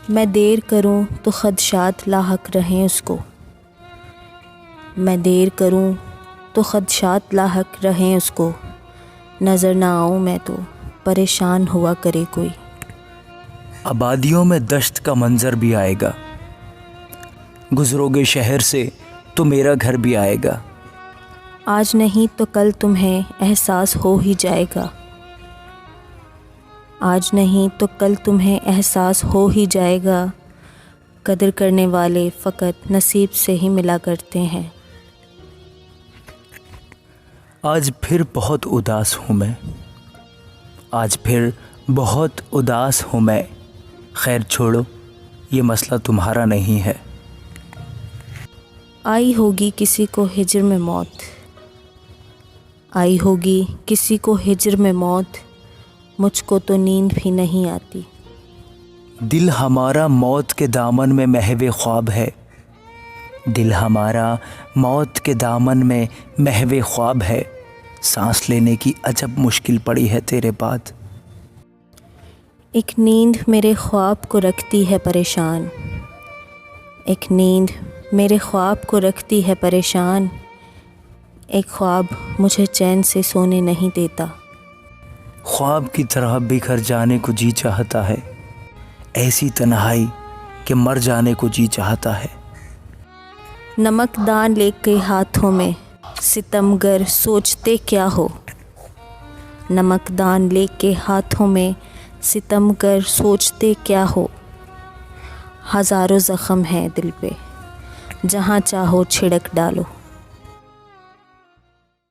میں دیر کروں تو خدشات لاحق رہیں اس کو، میں دیر کروں تو خدشات لاحق رہیں اس کو، نظر نہ آؤں میں تو پریشان ہوا کرے کوئی۔ آبادیوں میں دشت کا منظر بھی آئے گا، گزرو گے شہر سے تو میرا گھر بھی آئے گا۔ آج نہیں تو کل تمہیں احساس ہو ہی جائے گا، آج نہیں تو کل تمہیں احساس ہو ہی جائے گا، قدر کرنے والے فقط نصیب سے ہی ملا کرتے ہیں۔ آج پھر بہت اداس ہوں میں، آج پھر بہت اداس ہوں میں، خیر چھوڑو یہ مسئلہ تمہارا نہیں ہے۔ آئی ہوگی کسی کو ہجر میں موت، آئی ہوگی کسی کو ہجر میں موت، مجھ کو تو نیند بھی نہیں آتی۔ دل ہمارا موت کے دامن میں محو خواب ہے، دل ہمارا موت کے دامن میں محو خواب ہے، سانس لینے کی عجب مشکل پڑی ہے تیرے بعد۔ ایک نیند میرے خواب کو رکھتی ہے پریشان، ایک نیند میرے خواب کو رکھتی ہے پریشان، ایک خواب مجھے چین سے سونے نہیں دیتا۔ خواب کی طرح بکھر جانے کو جی چاہتا ہے، ایسی تنہائی کہ مر جانے کو جی چاہتا ہے۔ نمک دان لے کے ہاتھوں میں ستمگر سوچتے کیا ہو، نمک دان لے کے ہاتھوں میں ستمگر سوچتے کیا ہو، ہزاروں زخم ہیں دل پہ جہاں چاہو چھڑک ڈالو۔